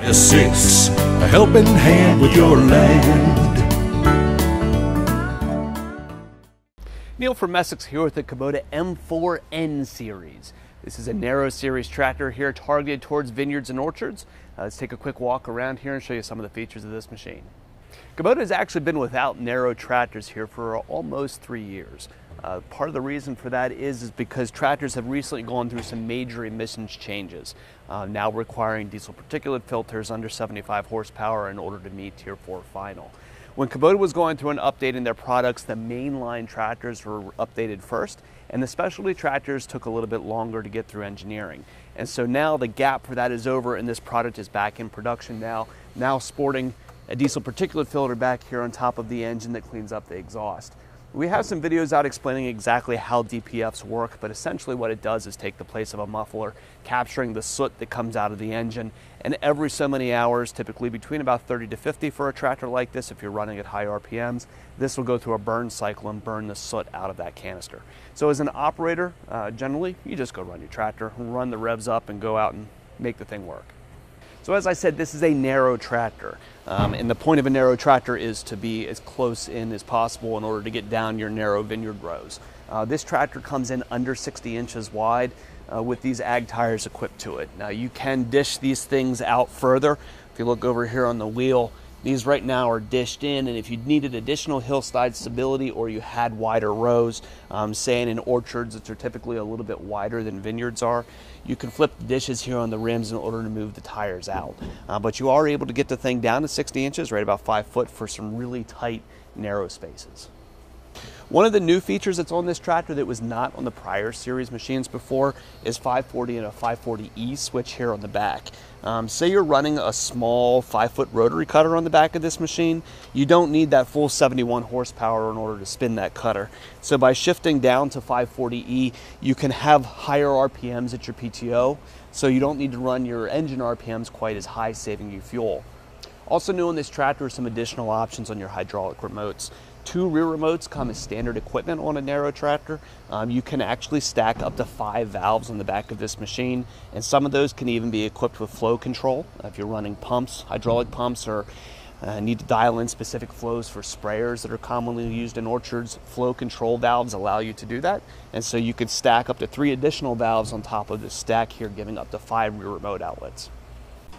Messick's, a helping hand with your land. Neil from Messick's here with the Kubota M4N series. This is a narrow series tractor here targeted towards vineyards and orchards. Let's take a quick walk around here and show you some of the features of this machine. Kubota has actually been without narrow tractors here for almost 3 years. Part of the reason for that is because tractors have recently gone through some major emissions changes, now requiring diesel particulate filters under 75 horsepower in order to meet Tier 4 final. When Kubota was going through and updating their products, the mainline tractors were updated first, and the specialty tractors took a little bit longer to get through engineering. And so now the gap for that is over, and this product is back in production now sporting a diesel particulate filter back here on top of the engine that cleans up the exhaust. We have some videos out explaining exactly how DPFs work, but essentially what it does is take the place of a muffler, capturing the soot that comes out of the engine, and every so many hours, typically between about 30 to 50 for a tractor like this, if you're running at high RPMs, this will go through a burn cycle and burn the soot out of that canister. So as an operator, generally, you just go run your tractor, run the revs up, and go out and make the thing work. So as I said, this is a narrow tractor, and the point of a narrow tractor is to be as close in as possible in order to get down your narrow vineyard rows. This tractor comes in under 60 inches wide with these ag tires equipped to it. Now you can dish these things out further. If you look over here on the wheel, these right now are dished in, and if you needed additional hillside stability or you had wider rows, saying in orchards that are typically a little bit wider than vineyards are, you can flip the dishes here on the rims in order to move the tires out. But you are able to get the thing down to 60 inches, right about 5 foot, for some really tight, narrow spaces. One of the new features that's on this tractor that was not on the prior series machines before is 540 and a 540E switch here on the back. Say you're running a small 5-foot rotary cutter on the back of this machine, you don't need that full 71 horsepower in order to spin that cutter. So by shifting down to 540E, you can have higher RPMs at your PTO, so you don't need to run your engine RPMs quite as high, saving you fuel. Also new on this tractor are some additional options on your hydraulic remotes. 2 rear remotes come as standard equipment on a narrow tractor. You can actually stack up to 5 valves on the back of this machine, and some of those can even be equipped with flow control. If you're running pumps, hydraulic pumps, or need to dial in specific flows for sprayers that are commonly used in orchards, flow control valves allow you to do that. And so you could stack up to 3 additional valves on top of this stack here, giving up to 5 rear remote outlets.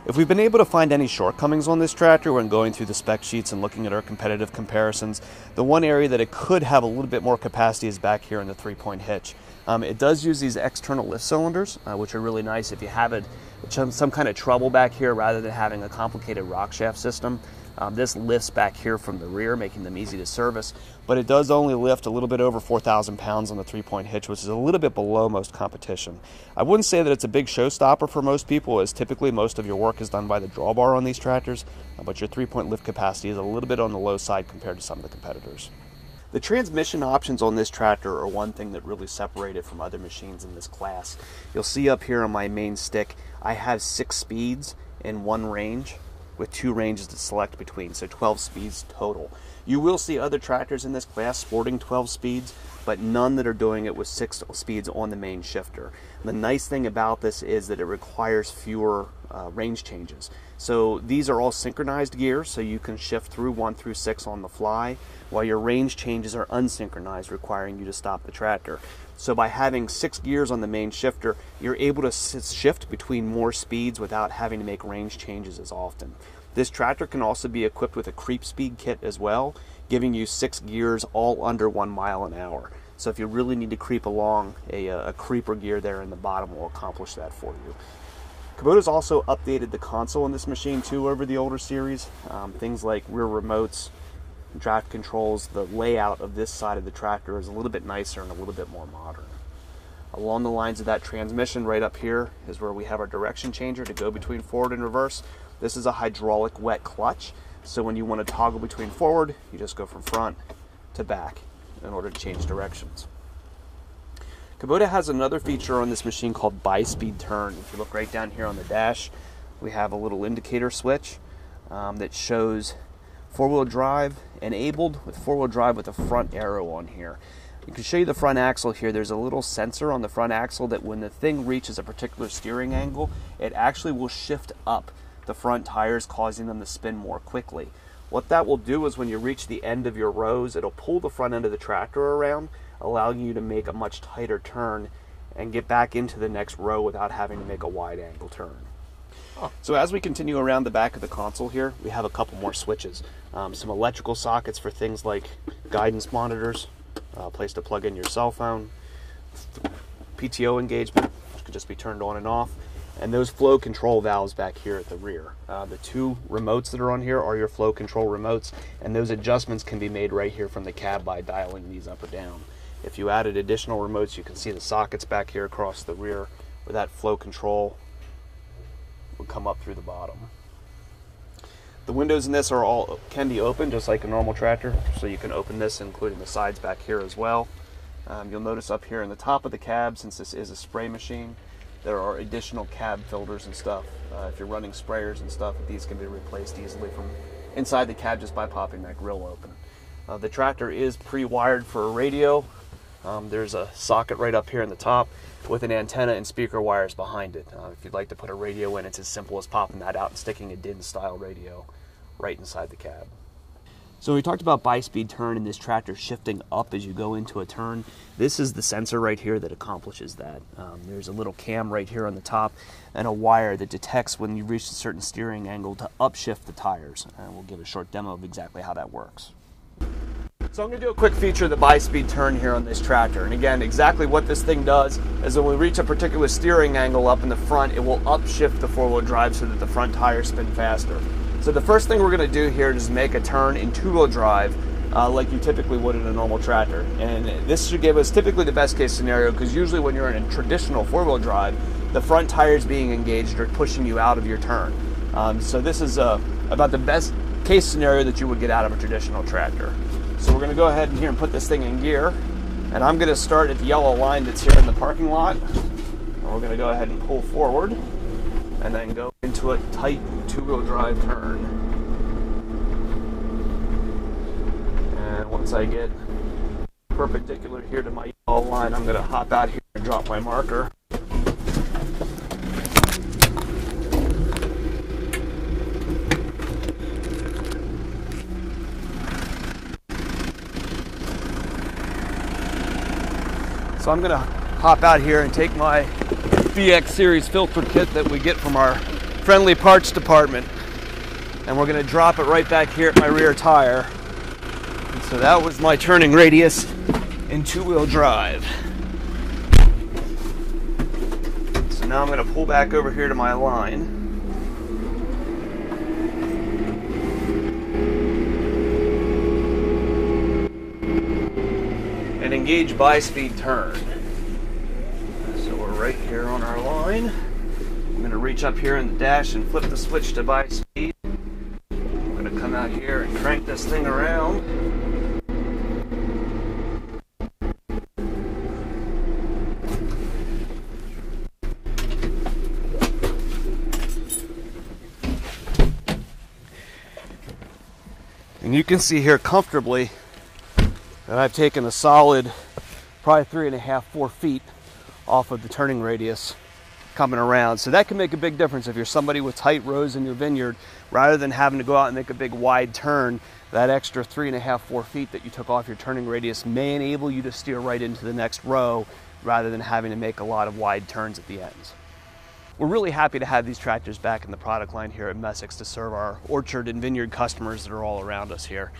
If we've been able to find any shortcomings on this tractor when going through the spec sheets and looking at our competitive comparisons, the one area that it could have a little bit more capacity is back here in the 3-point hitch. It does use these external lift cylinders, which are really nice if you have some kind of trouble back here rather than having a complicated rock shaft system. This lifts back here from the rear, making them easy to service, but it does only lift a little bit over 4,000 pounds on the 3-point hitch, which is a little bit below most competition. I wouldn't say that it's a big showstopper for most people, as typically most of your work is done by the drawbar on these tractors, but your 3-point lift capacity is a little bit on the low side compared to some of the competitors. The transmission options on this tractor are one thing that really separate it from other machines in this class. You'll see up here on my main stick, I have 6 speeds in one range, with 2 ranges to select between, so 12 speeds total. You will see other tractors in this class sporting 12 speeds, but none that are doing it with 6 speeds on the main shifter. The nice thing about this is that it requires fewer range changes. So these are all synchronized gears, so you can shift through 1 through 6 on the fly, while your range changes are unsynchronized, requiring you to stop the tractor. So by having 6 gears on the main shifter, you're able to shift between more speeds without having to make range changes as often. This tractor can also be equipped with a creep speed kit as well, giving you 6 gears all under 1 mile an hour. So if you really need to creep along, a creeper gear there in the bottom will accomplish that for you. Kubota's also updated the console in this machine too over the older series. Things like rear remotes, draft controls, the layout of this side of the tractor is a little bit nicer and a little bit more modern. Along the lines of that transmission, right up here is where we have our direction changer to go between forward and reverse. This is a hydraulic wet clutch, so when you want to toggle between forward, you just go from front to back in order to change directions. Kubota has another feature on this machine called BiSpeed Turn. If you look right down here on the dash, we have a little indicator switch that shows 4-wheel drive enabled with 4-wheel drive with a front arrow on here. You can show you the front axle here. There's a little sensor on the front axle that when the thing reaches a particular steering angle, it actually will shift up the front tires, causing them to spin more quickly. What that will do is when you reach the end of your rows, it'll pull the front end of the tractor around, allowing you to make a much tighter turn and get back into the next row without having to make a wide angle turn. So as we continue around the back of the console here, we have a couple more switches. Some electrical sockets for things like guidance monitors, a place to plug in your cell phone, PTO engagement, which can just be turned on and off, and those flow control valves back here at the rear. The two remotes that are on here are your flow control remotes, and those adjustments can be made right here from the cab by dialing these up or down. If you added additional remotes, you can see the sockets back here across the rear where that flow control would come up through the bottom. The windows in this can be opened just like a normal tractor, so you can open this including the sides back here as well. You'll notice up here in the top of the cab, since this is a spray machine, there are additional cab filters and stuff. If you're running sprayers and stuff, these can be replaced easily from inside the cab just by popping that grill open. The tractor is pre-wired for a radio. There's a socket right up here in the top with an antenna and speaker wires behind it. If you'd like to put a radio in, it's as simple as popping that out and sticking a DIN style radio right inside the cab. So we talked about BiSpeed Turn and this tractor shifting up as you go into a turn. This is the sensor right here that accomplishes that. There's a little cam right here on the top and a wire that detects when you reach a certain steering angle to upshift the tires. And we'll give a short demo of exactly how that works. So I'm going to do a quick feature of the BiSpeed Turn here on this tractor. And again, exactly what this thing does is when we reach a particular steering angle up in the front, it will upshift the four-wheel drive so that the front tires spin faster. So the first thing we're going to do here is make a turn in two-wheel drive like you typically would in a normal tractor. And this should give us typically the best case scenario, because usually when you're in a traditional four-wheel drive, the front tires being engaged are pushing you out of your turn. So this is about the best case scenario that you would get out of a traditional tractor. So we're going to go ahead and here and put this thing in gear, and I'm going to start at the yellow line that's here in the parking lot, and we're going to go ahead and pull forward and then go into a tight two-wheel drive turn. And once I get perpendicular here to my yellow line, I'm going to hop out here and drop my marker. So I'm going to hop out here and take my BX Series filter kit that we get from our friendly parts department, and we're going to drop it right back here at my rear tire. And so that was my turning radius in two-wheel drive. So now I'm going to pull back over here to my line. And engage BiSpeed Turn. So we're right here on our line. I'm going to reach up here in the dash and flip the switch to BiSpeed. I'm going to come out here and crank this thing around. And you can see here comfortably that I've taken a solid probably 3.5, 4 feet off of the turning radius coming around. So that can make a big difference if you're somebody with tight rows in your vineyard. Rather than having to go out and make a big wide turn, that extra 3.5, 4 feet that you took off your turning radius may enable you to steer right into the next row rather than having to make a lot of wide turns at the ends. We're really happy to have these tractors back in the product line here at Messick to serve our orchard and vineyard customers that are all around us here.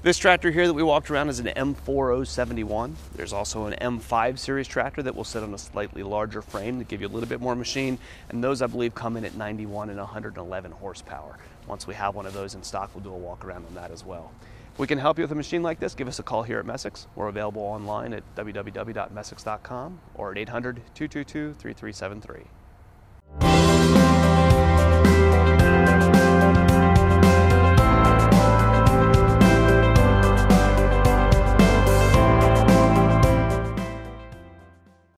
This tractor here that we walked around is an M4-071. There's also an M5 series tractor that will sit on a slightly larger frame to give you a little bit more machine, and those I believe come in at 91 and 111 horsepower. Once we have one of those in stock, we'll do a walk around on that as well. If we can help you with a machine like this, give us a call here at Messick. We're available online at www.messick.com or at 800-222-3373.